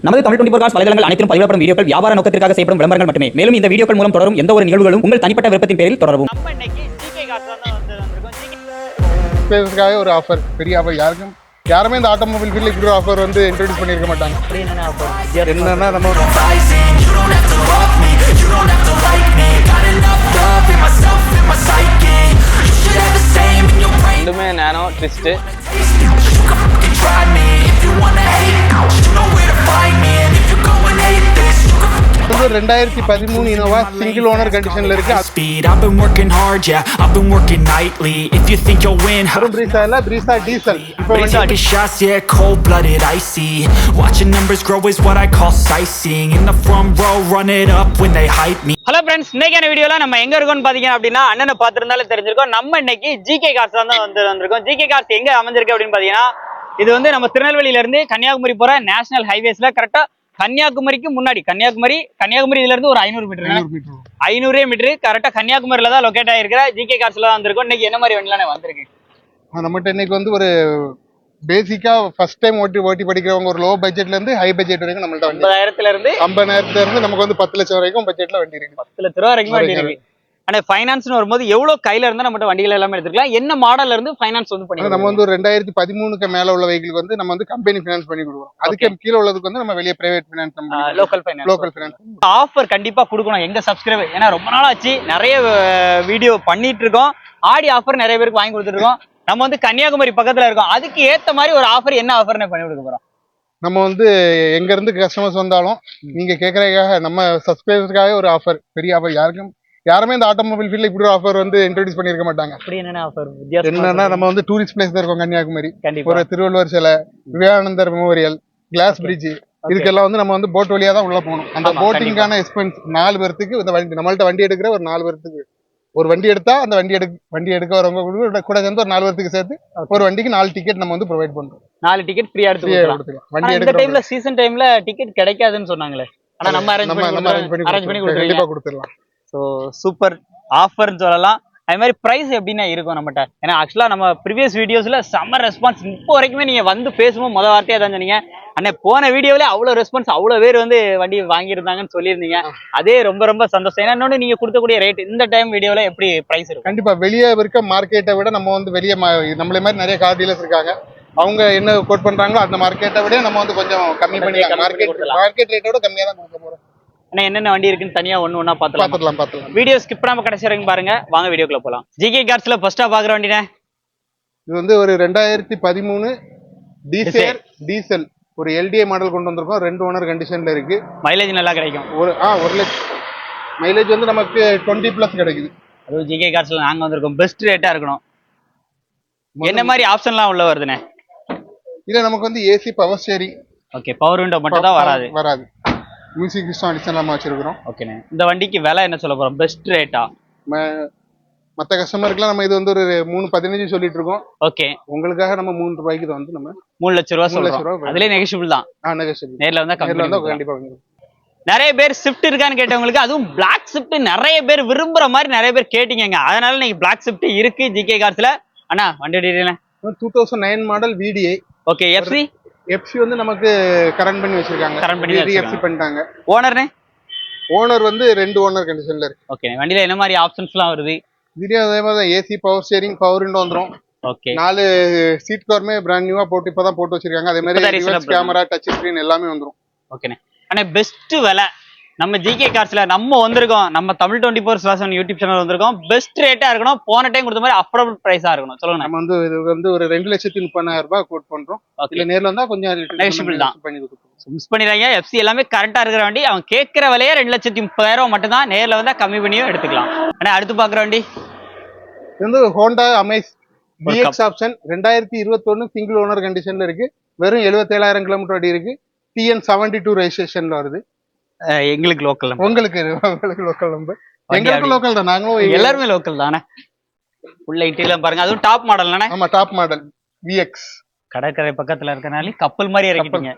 நமது தமிழ் 24 காஸ் வலைதளங்கள் அனைத்தும் பதிவிடப்படும் வீடியோக்கள் வியாபார நோக்கத்திற்காக செய்யப்படும் விளம்பரங்கள் மட்டுமே. மேலும் இந்த வீடியோக்கள் மூலம் தொடரும் எந்த ஒரு நிகழ்வுகளும் உங்கள் தனிப்பட்ட விருப்பத்தின் பேரில் தொடரவும். நம்ம இன்னைக்கு ஜிகே கார்ஸ் தான் வந்திருக்கோம். ஸ்பேஸ்க்காக ஒரு ஆஃபர், பெரிய ஆஃபர். யாருமே இந்த ஆட்டோமொபைல் ஃபீல்ட்ல இப்படி ஒரு ஆஃபர் வந்து இன்ட்ரோடியூஸ் பண்ணியிருக்க மாட்டாங்க. அப்படி என்னன்னா ஆஃபர்? என்னன்னா நம்ம ரெண்டுமே நானோ ட்விஸ்ட். 2013 இனோவா சிங்கிள் ஓனர் கண்டிஷன்ல இருக்கு. I've been working hard, yeah, I've been working nightly. If you think you'll win, Brezza இல்ல, பிரீசா டீசல். இப்போ take shots, yeah, cold-blooded, icy. Watching numbers grow is what I call sightseeing. In the front row, run it up when they hype me. Hello friends, இன்னைக்கான வீடியோல நம்ம எங்க இருக்கோம்னு பாத்தீங்க அப்படின்னா, அண்ணனை பார்த்திருந்தாலே தெரிஞ்சிருக்கோம். நம்ம இன்னைக்கு ஜிகே கார்ஸ் தான் வந்திருக்கோம். ஜிகே கார்ஸ் எங்க அமைஞ்சிருக்கு அப்படின்னு பாத்தீங்கன்னா, இது வந்து நம்ம திருநெல்வேலியில இருந்து கன்னியாகுமரி போற நேஷனல் ஹைவேஸ்ல கரெக்டா கன்னியாகுமரிக்கு முன்னாடி கன்னியாகுமரி இதுல இருந்து ஒரு 500 மீட்டர் கரெக்டா கன்னியாகுமரியில தான் லொகேட் ஆயிருக்கிற ஜிகே கார்ஸ்ல தான் வந்திருக்கோம். இன்னைக்கு என்ன மாதிரி வண்டிலாம் வந்திருக்கு? நம்மகிட்ட இன்னைக்கு வந்து ஒரு பேசிக்கா ஃபர்ஸ்ட் டைம் ஓட்டி படிக்கிறவங்க ஒரு லோ பட்ஜெட்ல இருந்து ஹை பட்ஜெட் வரைக்கும் நம்மள்ட்ட 50,000 இருந்து நமக்கு வந்து 10 லட்சம் வரைக்கும் பட்ஜெட்ல வண்டி இருக்கு. 10 லட்சம் ரூபாய் வரைக்கும் வண்டி இருக்கு. ஆனா ஃபைனான்ஸ்னு வரும்போது எவ்வளவு கையில இருந்தா நம்மகிட்ட வண்டிகள் எல்லாமே எடுத்துக்கலாம். என்ன மாடல்ல இருந்து ஃபைனான்ஸ் வந்து பண்ணி நம்ம வந்து ஒரு 2013க்கு மேல உள்ள வெஹிக்கிளுக்கு வந்து நம்ம வந்து கம்பெனி ஃபைனான்ஸ் பண்ணி கொடுக்குறோம். அதுக்கு கீழ உள்ளதுக்கு வந்து நம்ம வெளிய private finance, local finance offer கண்டிப்பா கொடுக்கணும் எங்க சப்ஸ்கிரைபர். ஏன்னா ரொம்ப நாள் ஆச்சு, நிறைய வீடியோ பண்ணிட்டு இருக்கோம். ஆடி ஆஃபர் நிறைய பேருக்கு வாங்கி கொடுத்துட்டு இருக்கோம். நம்ம வந்து கன்னியாகுமரி பக்கத்துல இருக்கோம். அதுக்கு ஏத்த மாதிரி ஒரு ஆஃபர், என்ன ஆஃபர்னு பண்ணி கொடுக்க போறோம். நம்ம வந்து எங்க இருந்து கஸ்டமர்ஸ் வந்தாலும் நீங்க கேக்குறதுக்காக நம்ம சப்ஸ்கிரைபர்ஸ்க்காக ஒரு ஆஃபர், பெரிய ஆஃபர். யாருமே இந்த ஆட்டோமொபைல் ஃபீல்ட்ல இப்படி ஒரு ஆஃபர் வந்து இன்ட்ரோடியூஸ் பண்ணிருக்க மாட்டாங்க. அப்படி என்னன்னா ஆஃபர்? என்னன்னா நம்ம வந்து டூரிஸ்ட் பிளேஸ் தான் இருக்கோம் கன்னியாகுமரி. கண்டிப்பா ஒரு திருவள்ளுவர் சிலை, விவேகானந்தர் மெமோரியல், கிளாஸ் பிரிட்ஜ், இதுக்கெல்லாம் வந்து நம்ம வந்து போட் வழியா தான் உள்ள போகணும். அந்த போட்டிங்கான எக்ஸ்பென்ஸ் 4 பேருக்கு இந்த வண்டி, நம்மள்ட்ட வண்டி எடுக்கிற ஒரு 4 பேருக்கு ஒரு வண்டி எடுத்தா அந்த வண்டி எடுக்க வரவங்க கூட சேர்ந்து ஒரு 4 பேருக்கு சேர்த்து ஒரு வண்டிக்கு 4 டிக்கெட் நம்ம வந்து ப்ரொவைட் பண்றோம். 4 டிக்கெட் ஃப்ரீயா எடுத்துக்கலாம். வண்டி எடுக்கிற டைம்ல சீசன் டைம்ல டிக்கெட் கிடைக்காதுன்னு சொன்னாங்களே, ஆனா நம்ம அரேஞ்ச் பண்ணி கொடுத்துடலாம். ஸோ சூப்பர் ஆஃபர்னு சொல்லலாம். அது மாதிரி ப்ரைஸ் எப்படின்னா இருக்கும் நம்மகிட்ட. ஏன்னா ஆக்சுவலாக நம்ம ப்ரீவியஸ் வீடியோஸில் செம்ம ரெஸ்பான்ஸ். இப்போ வரைக்குமே நீங்கள் வந்து பேசும்போது மொதல் வார்த்தையாக தான் சொன்னீங்க, அண்ணே போன வீடியோவிலே அவ்வளோ ரெஸ்பான்ஸ், அவ்வளோ பேர் வந்து வண்டி வாங்கியிருந்தாங்கன்னு சொல்லியிருந்தீங்க. அதே ரொம்ப ரொம்ப சந்தோஷம். ஏன்னா இன்னொன்று நீங்கள் கொடுக்கக்கூடிய ரேட் இந்த டைம் வீடியோவில் எப்படி ப்ரைஸ் இருக்கும்? கண்டிப்பாக வெளியே இருக்க மார்க்கெட்டை விட நம்ம வந்து வெளியே நம்மளே மாதிரி நிறைய கார் டீலர்ஸ் இருக்காங்க. அவங்க என்ன கோட் பண்ணுறாங்களோ அந்த மார்க்கெட்டை விட நம்ம வந்து கொஞ்சம் கம்மி பண்ணி மார்க்கெட் ரேட்டோட கம்மியாக தான் கொடுக்க போகிறோம். ஆனா என்னென்ன வண்டி இருக்குன்னு தனியா ஒண்ணா பாத்துக்கலாம். வீடியோ ஸ்கிப் பண்ணாம கடைசி வரைக்கும் பாருங்க. வாங்க வீடியோக்குள்ள போலாம். ஜிகே கார்ஸ்ல ஃபர்ஸ்டா பாக்குற வண்டினே, இது வந்து ஒரு 2013 டீசல் ஒரு எல்டிஏ மாடல் கொண்டு வந்திருக்கோம். 2 ஓனர் கண்டிஷன்ல இருக்கு. மைலேஜ் நல்லா கிடைக்கும். ஒரு 1 லட்சம் மைலேஜ் வந்து நமக்கு 20+ கிடைக்குது. அதுவும் ஜிகே கார்ஸ்ல நாங்க வந்திருக்கோம். பெஸ்ட் ரேட்டா இருக்கணும். என்ன மாதிரி ஆப்ஷன்லாம் உள்ள வருதுனே? இல்ல நமக்கு வந்து AC, power steering, okay, power window மட்டும் தான் வராது. மியூசிக் சிஸ்டம் அடிஷனல் நம்ம வச்சிருக்கோம். ஓகேண்ணே. இந்த வண்டிக்கு விலை என்ன சொல்ல போறோம்? பெஸ்ட் ரேட்டா? மற்ற கஸ்டமருக்குலாம் நம்ம இது வந்து ஒரு 3.15 சொல்லிட்டு இருக்கோம். ஓகே, உங்களுக்காக நம்ம 3 ரூபாய்க்கு வந்து நம்ம 3 லட்சம் ரூபாய் சொல்றோம். அதுலயே நெகோஷியபிள் தான். நேர்ல வந்தா கண்டிப்பா. நிறைய பேர் ஸ்விஃப்ட் இருக்கான்னு கேட்டவங்களுக்கு, அதுவும் பிளாக் ஸ்விஃப்ட் நிறைய பேர் விரும்புற மாதிரி நிறைய பேர் கேட்டீங்க. அதனால இன்னைக்கு பிளாக் ஸ்விஃப்ட் இருக்கு ஜிகே கார்ஸ்ல. அண்ணா வண்டி detail 2009 model VDI. Okay, FC வந்து நமக்கு கரண்ட் பண்ணி வச்சிருக்காங்க. எஃப்சி பண்ணிட்டாங்க. ஓனர் வந்து 2 ஓனர் கண்டிஷன்ல இருக்கு. ஓகே, வண்டியில என்ன மாதிரி ஆப்ஷன்ஸ்லாம் வருது? இதுலயே அதே மாதிரி AC, power steering, power window வந்துரும். ஓகே, 4 சீட் கவருமே பிராண்ட் நியூவா போட்டு இப்பதான் போட்டு வச்சிருக்காங்க. அதே மாதிரி ரிவர்ஸ் கேமரா, டச் ஸ்கிரீன் எல்லாமே வந்துரும். ஓகேண்ணே. அண்ணா பெஸ்ட் விலை நம்ம ஜிகே கார்ஸ்ல நம்ம வந்திருக்கோம். நம்ம தமிழ் 24/7 யூடியூப் சேனல் வந்திருக்கோம். பெஸ்ட் ரேட்டா இருக்கணும். போன டைம் கொடுத்த மாதிரி அஃபோர்டபிள் பிரைஸா இருக்கணும். சொல்லுங்க. நம்ம வந்து இது வந்து ஒரு 2,30,000 ரூபாய் கோட் பண்றோம். இல்ல நேர்ல வந்தா கொஞ்சம் நெகோஷியபிள் தான். மிஸ் பண்ணிடுறாங்க. எஃப்சி எல்லாமே கரெக்டா இருக்கிற வண்டி. அவன் கேட்கிற விலையே 2,30,000 மட்டும் தான். நேர்ல வந்தா கம்மி பண்ணியும் எடுத்துக்கலாம். ஆனா அடுத்து பாக்குற வண்டி வந்து Honda Amaze BX option 2021 single owner கண்டிஷன்ல இருக்கு. வெறும் 77,000 கிலோமீட்டர் வண்டி இருக்கு. TN72 ரெஜிஸ்ட்ரேஷன்ல வருது. எங்களுக்கு லோக்கல், உங்களுக்கு லோக்கல் நம்பர். எங்களுக்கு லோக்கல் தான். நாங்களும் எல்லாருமே லோக்கல் தானே. உள்ள இன்டீரியர் பாருங்க. அதுவும் டாப் மாடல் தானே? ஆமா, டாப் மாடல் VX. கடற்கரை பக்கத்துல இருக்கனால கப்பல் மாதிரி இறக்கிட்டீங்க.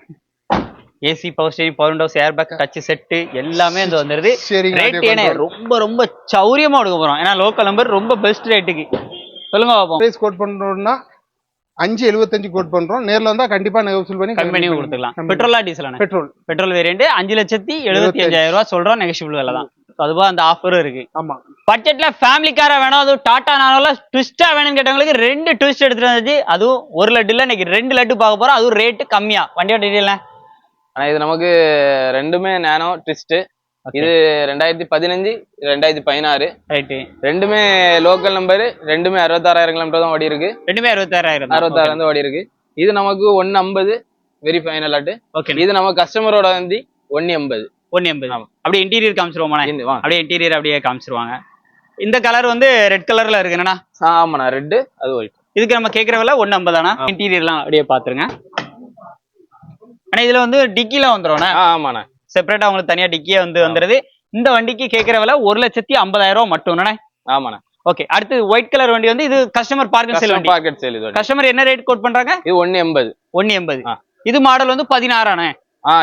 AC, power steering, power windows, air bag, touch set எல்லாமே வந்து வந்துருது. ரேட் ஏனே ரொம்ப ரொம்ப சௌரியமா கொடுக்க போறோம். ஏன்னா லோக்கல் நம்பர் ரொம்ப பெஸ்ட் ரேட்டுக்கு. சொல்லுங்க பாப்போம். பிரைஸ் கோட் பண்றோம்னா 5.75 கோட் பண்றோம். நேர்ல வந்தா கண்டிப்பா நெகோசியேட் பண்ணி கம்மி பண்ணி கொடுத்துக்கலாம். பெட்ரோலா டீசலான? பெட்ரோல். பெட்ரோல் வேரியன்ட் 5,75,000 ரூபாய் சொல்றோம். நெகோஷியபிள் விலை தான். அதுவா அந்த ஆஃபரும் இருக்கு. ஆமா. பட்ஜெட்ல ஃபேமிலி காரா வேணும், அதுவும் டாடா நானோல ட்விஸ்டா வேணும்னு கேட்டவங்களுக்கு 2 ட்விஸ்ட் எடுத்துட்டு வந்துச்சு. அதுவும் 1 லட்டு இல்ல, இன்னைக்கு 2 லட்டு பார்க்க போறோம். அதுவும் ரேட்டு கம்மியா. வண்டியோட டீடைல் ஆனா இது நமக்கு ரெண்டுமே நானோ ட்விஸ்ட். இது 2015 2016 ரைட்டு. ரெண்டுமே லோக்கல் நம்பர். ரெண்டுமே 66,000 கிலோமீட்டர் தான் ஓடி இருக்கு. ரெண்டுமே 66,000. 66 வந்து ஓடி இருக்கு. இது நமக்கு 150 வெரி ஃபைனல் ஆட்டு. ஓகே. இது நம்ம கஸ்டமரோட வந்து 180. 180. அப்படியே இன்டீரியர் காமிச்சிருவோமா? வா. அப்படியே இன்டீரியர் அப்படியே காமிச்சிருவாங்க. இந்த கலர் வந்து ரெட் கலர்ல இருக்கு என்னன்னா? ஆமாண்ணா, ரெட் அது ஒயிட். இதுக்கு நம்ம கேட்கற விலை 150 தானா? இன்டீரியர்லாம் அப்படியே பாத்துருங்க. ஆனா இதுல வந்து டிக்கில வந்துரும். ஆமாண்ணா, செப்பரேட்டா உங்களுக்கு தனியா டிக்கியே வந்துருது. இந்த வண்டிக்கு கேட்கற விலை 1,50,000 ரூபாய் மட்டும். ஆமாண்ணா. ஓகே. அடுத்து ஒயிட் கலர் வண்டி வந்து இது கஸ்டமர் பார்க் சேல் வண்டி. Packet sale. இது கஸ்டமர் என்ன ரேட் கோட் பண்றாங்க? இது 180. 180. இது மாடல் வந்து 16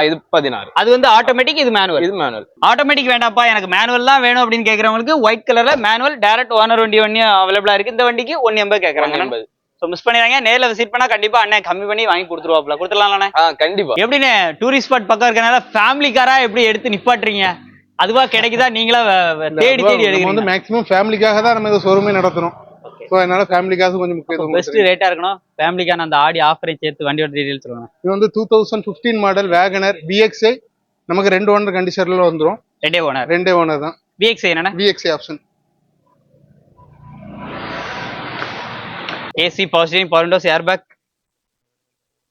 இது 16. அது வந்து ஆட்டோமேட்டிக், இது மேனுவல். இது மேனுவல். ஆட்டோமேட்டிக் வேண்டாம்ப்பா எனக்கு மேனுவல் தான் வேணும் அப்படின்னு கேக்குறவங்களுக்கு ஒயிட் கலர்ல மேனுவல் டைரக்ட் ஓனர் வண்டி அவைலபிளா இருக்கு. இந்த வண்டிக்கு 180 கேக்குறாங்க. சோ மிஸ் பண்ணிடுறாங்க. நேர்ல விசிட் பண்ணா கண்டிப்பா அண்ணன் கம்மி பண்ணி வாங்கி கொடுத்துருவாப்ல. கொடுத்துடலாம்ல? கண்டிப்பா. எப்படின்னு டூரிஸ்ட் ஸ்பாட் பக்கம் இருக்கனால ஃபேமிலி காரா எப்படி எடுத்து நிப்பாட்டுறீங்க? அதுவா கிடைக்குதா? நீங்களா தேடி தேடி எடுக்கிறீங்க? வந்து மேக்ஸிமம் ஃபேமிலிக்காக தான் நம்ம இந்த ஷோரூமே நடத்துறோம். சோ அதனால ஃபேமிலிக்காக கொஞ்சம் முக்கியத்துவம். பெஸ்ட் ரேட்டா இருக்கணும். ஃபேமிலிக்கான அந்த ஆடி ஆஃபரையும் சேர்த்து வண்டியோட டீடைல்ஸ் சொல்லுங்க. இது வந்து 2015 மாடல் வேகனர் VXI. நமக்கு 2 ஓனர் கண்டிஷன்ல வந்துரும். ரெண்டே ஓனர் தான். VXI என்னன்னா? VXI option. AC, power steering, power windows, air bag.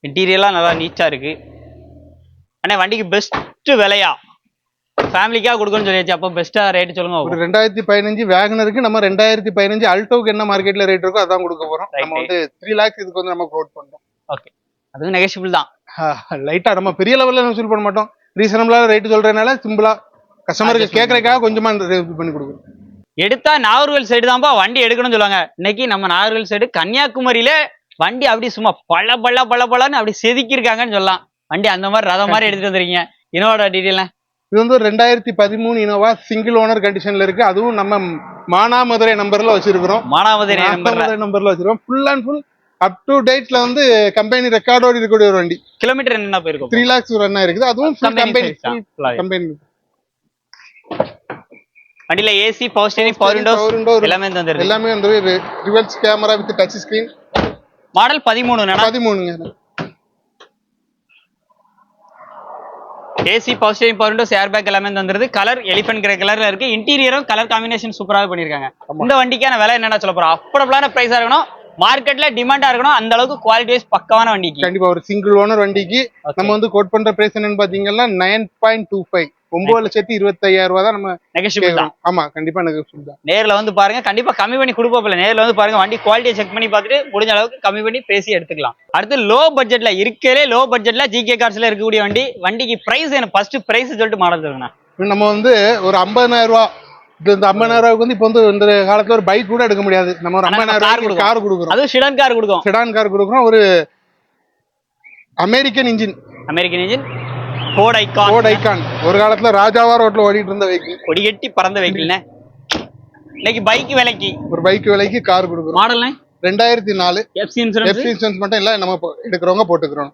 இன்டீரியர்லாம் நல்லா நீட்டா இருக்கு. அண்ணா வண்டிக்கு பெஸ்ட் விலையா ஃபேமிலிக்காக கொடுக்கணும்னு சொல்லியாச்சு. அப்போ பெஸ்டா ரேட் சொல்லுங்க. ஒரு 2015 வேகனருக்கு நம்ம 2015 அல்டோக்கு என்ன மார்க்கெட்ல ரேட் இருக்கோ அதான் கொடுக்க போறோம். நம்ம வந்து 3 lakhs இதுக்கு வந்து நம்ம கோட் பண்றோம். ஓகே. அது நெகோஷியபிள் தான். லைட்டா நம்ம பெரிய லெவல்ல வசூல் பண்ண மாட்டோம். ரீசனபிளா ரேட் சொல்றதுனால சிம்பிளா கஸ்டமருக்கு கேட்கறதுக்காக கொஞ்சமா பண்ணி கொடுக்குறோம். எடுத்தா நாகர்கோவில் சைடு தான்ப்பா வண்டி எடுக்கணும்னு சொல்லுவாங்க. இன்னைக்கு நம்ம நாகர்கோவில் சைடு கன்னியாகுமரியில வண்டி அப்படி சும்மா பழன்னு அப்படி செதுக்கிருக்காங்கன்னு சொல்லலாம். வண்டி அந்த மாதிரி ரதம் மாதிரி எடுத்துட்டு வந்துருக்கீங்க. இனோவோட டீடைல் இது வந்து 2013 இனோவா சிங்கிள் ஓனர் கண்டிஷன்ல இருக்கு. அதுவும் நம்ம மானாமதுரை நம்பர்ல வச்சிருக்கிறோம். மானாமதுரை நம்பர்ல வச்சிருக்கோம். Full and full up to டேட்ல வந்து கம்பெனி ரெக்கார்டோட இருக்கக்கூடிய ஒரு வண்டி. கிலோமீட்டர் என்ன போயிருக்கும்? 3 lakhs ரன் இருக்குது. அதுவும் கம்பெனி. வண்டியில AC, power steering, power Windows எல்லாமே வந்துருது. எல்லாமே வந்து reverse camera with touch screen. Model 13 AC, power steering, power windows, air bag எல்லாமே வந்துருது. கலர் எலிஃபென்ட் கிரே கலர்ல இருக்கு. இன்டீரியரும் கலர் காம்பினேஷன் சூப்பராக பண்ணிருக்காங்க. இந்த வண்டிக்கான விலை என்னன்னா சொல்ல போறோம். அஃபோர்டபிளான பிரைஸா இருக்கணும். மார்க்கெட்ல டிமாண்டா இருக்கணும். அந்த அளவுக்கு குவாலிட்டி வைஸ் பக்காவான வண்டிக்கு. கண்டிப்பா ஒரு சிங்கிள் ஓனர் வண்டிக்கு நம்ம வந்து கோட் பண்ற பிரைஸ் என்னன்னு பாத்தீங்கன்னா 9.25 9,25,000 ரூபாய் தான் நம்ம நெகோஷியபிள் தான். ஆமா கண்டிப்பா நெகோஷியபிள் தான். நேர்ல வந்து பாருங்க, கண்டிப்பா கம்மி பண்ணி கொடுப்போம்ல. நேர்ல வந்து பாருங்க, வண்டி குவாலிட்டியை செக் பண்ணி பார்த்துட்டு முடிஞ்ச அளவுக்கு கம்மி பண்ணி பேசி எடுத்துக்கலாம். அடுத்து லோ பட்ஜெட்ல இருக்கலே லோ பட்ஜெட்ல ஜிகே கார்ஸ்ல இருக்கக்கூடிய வண்டிக்கு பிரைஸ் என்ன ஃபர்ஸ்ட் பிரைஸ் சொல்லிட்டு மாடல் சொல்லுங்க. நம்ம வந்து ஒரு 50,000 ரூபாய். இந்த 50,000 ரூபாய்க்கு வந்து இப்போ வந்து இந்த காலத்துல ஒரு பைக் கூட எடுக்க முடியாது. நம்ம ஒரு 50,000 ரூபாய்க்கு கார் கொடுக்குறோம். அதுவும் செடான் கார் கொடுக்கும். செடான் கார் கொடுக்குறோம். ஒரு அமெரிக்கன் இன்ஜின் ஃபோர்ட் ஐகான். ஒரு காலத்துல ராஜாவா ரோட்ல ஓடிட்டு இருந்த வெஹிக்கிள். கொடி கட்டி பறந்த வெஹிக்கிள்னே. இன்னைக்கு பைக் விலைக்கு ஒரு பைக் விலைக்கு கார் கொடுக்குறோம். மாடல் 2004. எஃப்சி இன்சூரன்ஸ் மட்டும் இல்ல, நம்ம எடுக்கிறவங்க போட்டுக்கிறோம்.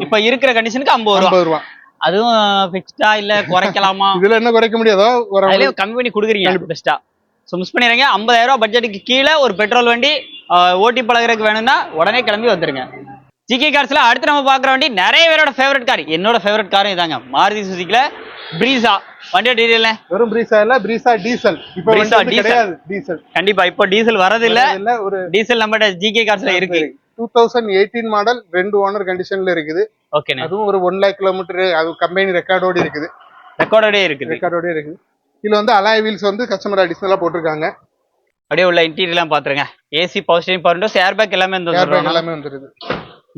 இப்ப இருக்கிற கண்டிஷனுக்கு 50 ரூபாய். அதுவும் ஃபிக்ஸ்டா இல்ல குறைக்கலாமா? இதுல என்ன குறைக்க முடியாதோ அதுலயே கம்மி பண்ணி கொடுக்குறீங்க பெஸ்டா. சோ மிஸ் பண்ணிடுறீங்க. 50,000 ரூபாய் பட்ஜெட்டுக்கு கீழே ஒரு பெட்ரோல் வண்டி ஓட்டி பழகிறதுக்கு வேணும்னா உடனே கிளம்பி வந்துருங்க. ஜிகே கார்ஸ்ல அடுத்து நம்ம பாக்குற வண்டி நிறைய பேரோட ஃபேவரட் கார். என்னோட ஃபேவரட் காரும் இதாங்க, மாருதி சுசுகில பிரீசா. வண்டியோட டீடைல் வெறும் பிரீசா இல்ல, பிரீசா டீசல். இப்போ வந்து கிடையாது டீசல். கண்டிப்பா இப்போ டீசல் வரது இல்ல. ஒரு டீசல் நம்ம ஜிகே கார்ஸ்ல இருக்கு. 2018 மாடல் 2 ஓனர் கண்டிஷன்ல இருக்குது. ஓகே. அதுவும் ஒரு 1 lakh கிலோமீட்டர். அது கம்பெனி ரெக்கார்டோட இருக்குது. ரெக்கார்டோட இருக்குது. இதுல வந்து அலாய் வீல்ஸ் வந்து கஸ்டமர் அடிஷனலா போட்டுருக்காங்க. அப்படியே உள்ள இன்டீரியர்லாம் பாத்துருங்க. AC, power steering, power windows, air bag எல்லாமே வந்துருது.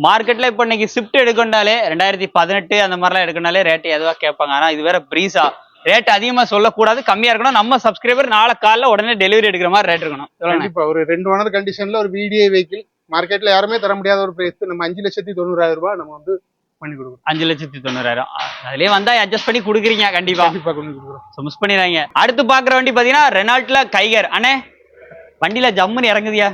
மார்க்கெட்ல இப்போ இன்னைக்கு ஸ்விஃப்ட் எடுக்கணும்னாலே 2018 அந்த மாதிரிலாம் எடுக்கணும்னாலே ரேட் எதுவா கேட்பாங்க. ஆனா இது வேற பிரீசா. ரேட் அதிகமா சொல்லக்கூடாது, கம்மியா இருக்கணும். நம்ம சப்ஸ்கிரைபர் நாளை காலைல உடனே டெலிவரி எடுக்கிற மாதிரி ரேட் இருக்கணும். கண்டிப்பா ஒரு 2 ஓனர் கண்டிஷன்ல ஒரு VDI வெஹிக்கிள் மார்க்கெட்ல யாருமே தர முடியாத ஒரு பிரைஸ். நம்ம 5,90,000 ரூபாய் நம்ம வந்து பண்ணி கொடுக்குறோம். 5,90,000. அதுலயே வந்தா அட்ஜஸ்ட் பண்ணி கொடுக்குறீங்க. கண்டிப்பா பண்ணி கொடுக்குறோம். மிஸ் பண்ணிடுறாங்க. அடுத்து பாக்குற வண்டி பாத்தீங்கன்னா ரெனால்ட்ல கைகர். அண்ணே வண்டியில ஜம்முன்னு இறங்குதியா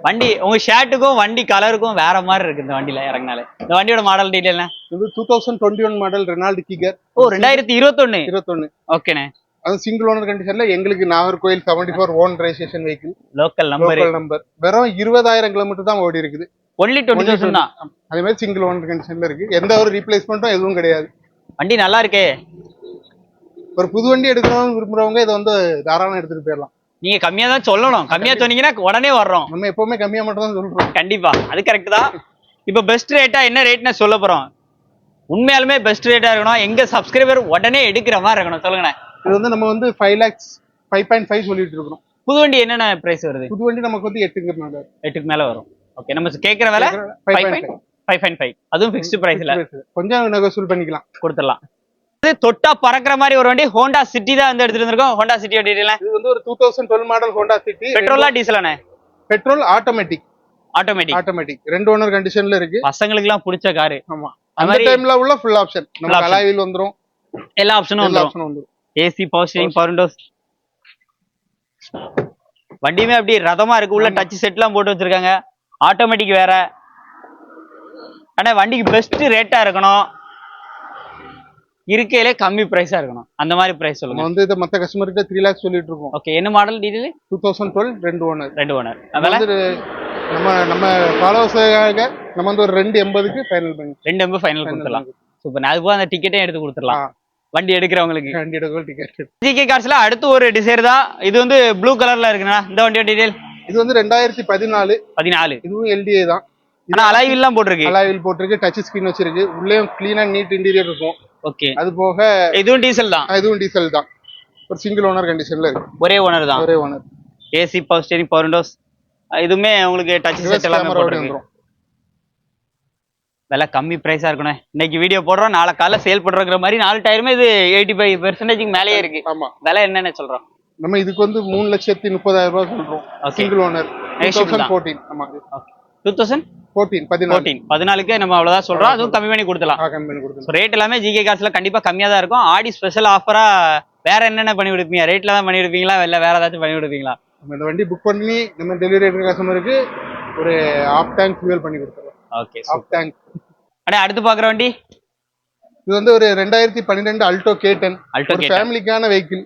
வண்டி உங்க ஷர்ட்டுக்கும் வண்டி கலருக்கும் வேற மாதிரி இருக்கு இந்த வண்டியில இறங்கினாலே. இந்த வண்டியோட மாடல் டீடைல் இது 2021 மாடல் ரெனால்டு கிகர். ஓ 2021. ஓகேண்ணே. அது சிங்கிள் ஓனர் கண்டிஷன்ல எங்களுக்கு Nagercoil 74 own registration vehicle. Local number. வெறும் 20,000 கிலோமீட்டர் தான் ஓடி இருக்குது. ஒன்லி 20,000 தான். அதே மாதிரி சிங்கிள் ஓனர் கண்டிஷன்ல இருக்கு. எந்த ஒரு ரீப்ளேஸ்மெண்ட்டும் எதுவும் கிடையாது. வண்டி நல்லா இருக்கே. ஒரு புது வண்டி எடுக்கணும்னு விரும்புறவங்க இதை வந்து தாராளம் எடுத்துட்டு போயிடலாம். நீங்க கம்மியா தான் சொல்லணும். கம்மியா சொன்னீங்கன்னா உடனே வர்றோம். நம்ம எப்பவுமே கம்மியா மட்டும் தான் சொல்றோம். கண்டிப்பா அது கரெக்ட் தான். இப்ப பெஸ்ட் ரேட்டா என்ன ரேட்னு சொல்ல போறோம். உண்மையாலுமே பெஸ்ட் ரேட்டா இருக்கணும். எங்க சப்ஸ்கிரைபர் உடனே எடுக்கிற மாதிரி இருக்கணும். சொல்லுங்கண்ணே. இது வந்து நம்ம வந்து 5 lakhs 5.5 சொல்லிட்டு இருக்கோம். புது வண்டி என்னென்ன பிரைஸ் வருது? புது வண்டி நமக்கு வந்து 8க்கு மேல வரும். ஓகே நம்ம கேக்குற விலை 5.5. அதுவும் ஃபிக்ஸ்டு பிரைஸ்ல. கொஞ்சம் நெகோஷியேட் பண்ணிக்கலாம், கொடுத்துடலாம். தொட்டா பறக்கிற மாதிரி ஒரு வண்டி ஹோண்டா சிட்டி தான் வந்து எடுத்துட்டு வந்திருக்கோம். ஹோண்டா சிட்டி வண்டி இது வந்து ஒரு 2012 மாடல் ஹோண்டா சிட்டி. பெட்ரோலா டீசலானே? பெட்ரோல் ஆட்டோமேட்டிக் 2 ஓனர் கண்டிஷன்ல இருக்கு. பசங்களுக்கு எல்லாம் பிடிச்ச காரு. ஆமா அந்த டைம்ல உள்ள ஃபுல் ஆப்ஷன் நம்ம அலாய் வீல் வந்துரும். எல்லா ஆப்ஷனும் வந்துரும். AC, power steering, power windows. வண்டியுமே அப்படியே ரதமா இருக்கு. உள்ள டச் செட்லாம் போட்டு வச்சிருக்காங்க. ஆட்டோமேட்டிக் வேற. ஆனா வண்டிக்கு பெஸ்ட் ரேட்டா இருக்கணும். இருக்கையிலே கம்மி பிரைஸா இருக்கணும். அந்த மாதிரி பிரைஸ் சொல்லுங்க. வந்து இத மத்த கஸ்டமர்கிட்ட 3 lakhs சொல்லிட்டு இருக்கோம். ஓகே என்ன மாடல் டீடைல்? 2012 2 ஓனர். அதனால நம்ம ஃபாலோவர்ஸ்க்காக நம்ம வந்து ஒரு 280க்கு ஃபைனல் பண்ணி 280 ஃபைனல் கொடுத்துடலாம். சூப்பர். அதுக்கு அந்த டிக்கெட்டே எடுத்து கொடுத்துடலாம் வண்டி எடுக்கிறவங்களுக்கு. வண்டி எடுக்கிற டிக்கெட். ஜிகே கார்ஸ்ல அடுத்து ஒரு டிசைர் தான். இது வந்து ப்ளூ கலர்ல இருக்குண்ணா. இந்த வண்டியோட டீடைல்? இது வந்து 2014. இதுவும் LDA தான். ஆனா அலாய் வீல் எல்லாம் போட்டுருக்கு. அலாய் வீல் போட்டுருக்கு. டச் ஸ்கிரீன் வச்சிருக்கு. உள்ளேயும் க்ளீன் அண்ட் நீட் இன்டீரியர் இருக்கும். ஓகே. அது போக இதுவும் டீசல் தான். ஒரு சிங்கிள் ஓனர் கண்டிஷன்ல இருக்கு. ஒரே owner. AC, power steering, power Windows. இதுமே உங்களுக்கு டச் செட் எல்லாம் வந்துரும். விலை கம்மி பிரைஸா இருக்கணும். இன்னைக்கு வீடியோ போடுறோம், நாளை காலைல சேல் பண்றோங்கிற மாதிரி 4 டயருமே இது 85% மேலேயே இருக்கு. ஆமா. விலை என்னன்னு சொல்றோம்? நம்ம இதுக்கு வந்து 3,30,000 ரூபாய் சொல்றோம். Single owner 2014. ஆமா 2014 நம்ம அவ்வளவுதான் சொல்றோம். அதுவும் கம்மி பண்ணி கொடுத்துலாம். ரேட் எல்லாமே ஜிகே கார்ஸ்ல கண்டிப்பா கம்மியா தான் இருக்கும். ஆடி ஸ்பெஷல் ஆஃபரா வேற என்னென்ன பண்ணி கொடுப்பீங்க? ரேட்ல தான் பண்ணி கொடுப்பீங்களா இல்ல வேற ஏதாச்சும் பண்ணி கொடுப்பீங்களா? நம்ம இந்த வண்டி புக் பண்ணி நம்ம டெலிவரி எடுக்கிற கஸ்டமருக்கு ஒரு ஆஃப் டேங்க் ஃபியூல் பண்ணி கொடுத்துறோம். Okay half tank. அட அடுத்து பாக்குற வண்டி இது வந்து ஒரு 2012 அல்டோ K10. ஒரு ஃபேமிலிக்கான வெஹிக்கிள்.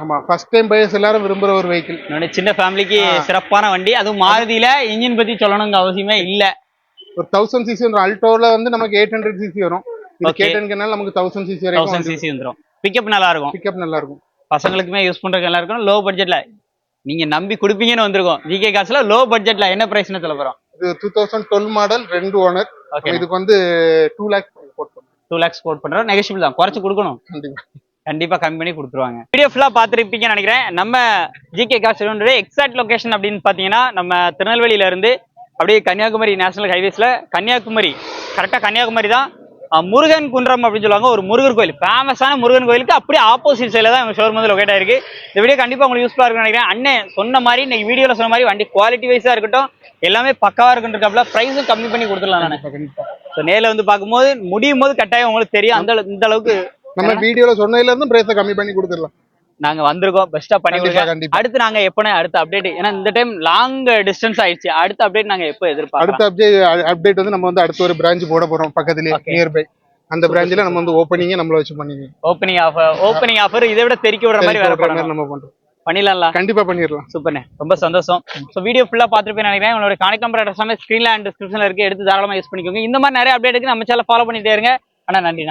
ஆமா ஃபர்ஸ்ட் டைம் பையர்ஸ் எல்லாரும் விரும்புற ஒரு வெஹிக்கிள். என்னோட சின்ன ஃபேமிலிக்கு சிறப்பான வண்டி. அதுவும் மாருதியில இன்ஜின் பத்தி சொல்லணும்ங்க அவசியமே இல்ல. ஒரு 1000 cc வரும். அல்டோல வந்து நமக்கு 800 cc வரும். இது K10ங்கனால நமக்கு 1000 cc வரைக்கும் 1000 cc வந்துரும். பிக்கப் நல்லா இருக்கும். பசங்களுக்குமே யூஸ் பண்றதுக்கு நல்லா இருக்கும். லோ பட்ஜெட்ல நீங்க நம்பி குடுப்பீங்கன்னு வந்திருக்கோம். ஜிகே கார்ஸ்ல லோ பட்ஜெட்ல என்ன பிரைஸ்னு சொல்ல போறோம்? இது 2012 மாடல் 2 ஓனர். இதுக்கு வந்து 2 lakhs கோட் பண்றோம். 2 lakhs கோட் பண்றோம். நெகோஷியபிள் தான். குறைச்சு கொடுக்கணும். கண்டிப்பா கம்மி பண்ணி கொடுத்துருவாங்க. வீடியோ ஃபுல்லா பாத்துருப்பீங்கன்னு நினைக்கிறேன். நம்ம ஜிகே கார்ஸ் எக்ஸாக்ட் லொகேஷன் அப்படின்னு பாத்தீங்கன்னா நம்ம திருநெல்வேலியில இருந்து அப்படியே கன்னியாகுமரி நேஷனல் ஹைவேஸ்ல கரெக்டா கன்னியாகுமரி தான். முருகன் குன்றம் அப்படின்னு சொல்லுவாங்க. ஒரு முருகர் கோயில், ஃபேமஸான முருகன் கோயிலுக்கு அப்படியே ஆப்போசிட் சைட்ல தான் ஷோரூம் வந்து லொகேட் ஆயிருக்கு. இந்த வீடியோ கண்டிப்பா உங்களுக்கு யூஸ்ஃபுல்லா இருக்கும்னு நினைக்கிறேன். அண்ணன் சொன்ன மாதிரி இன்னைக்கு வீடியோல சொன்ன மாதிரி வண்டி குவாலிட்டி வைஸா இருக்கட்டும் எல்லாமே பக்காவா இருக்குன்றதுல பிரைஸும் கம்மி பண்ணி கொடுத்துடலாம். நான் நேர்ல வந்து பார்க்கும்போது முடியும் போது கட்டாயம் உங்களுக்கு தெரியும். இந்த அளவுக்கு நம்ம வீடியோல சொன்னதுல இருந்து பிரைஸை கம்மி பண்ணி கொடுத்துடலாம். நாங்க வந்திருக்கோம். பெஸ்டா பண்ணி கொடுங்க. அடுத்து நாங்க எப்போ அடுத்த அப்டேட், ஏன்னா இந்த டைம் லாங் டிஸ்டன்ஸ் ஆயிடுச்சு. அடுத்த அப்டேட் நாங்க எப்போ எதிர்பார்க்கலாம்? அடுத்த அப்டேட் வந்து நம்ம வந்து அடுத்த ஒரு பிரான்ச் போட போறோம் பக்கத்துலயே நியர்பை. அந்த பிரான்ச்ல நம்ம வந்து ஓப்பனிங் நம்மள வச்சு பண்ணிங்க. ஓப்பனிங் ஆஃபர் இதை விட தெறிக்க விடுற மாதிரி வேற பண்ணலாம். நம்ம பண்றோம். பண்ணிடலாம். கண்டிப்பா பண்ணிடலாம். சூப்பர்ண்ணே. ரொம்ப சந்தோஷம். ஸோ வீடியோ ஃபுல்லா பார்த்துருப்பேன் நினைக்கிறேன். உங்களோட கான்டாக்ட் நம்பர் அட்ரஸ் எல்லாமே ஸ்கிரீன்ல அண்ட் டிஸ்கிரிப்ஷன்ல இருக்கு. எடுத்து தாராளமா யூஸ் பண்ணிக்கோங்க. இந்த மாதிரி நிறைய அப்டேட்டுக்கு நம்ம சேனல் ஃபாலோ பண்ணிட்டே இருங்க. ஆனா நன்றி.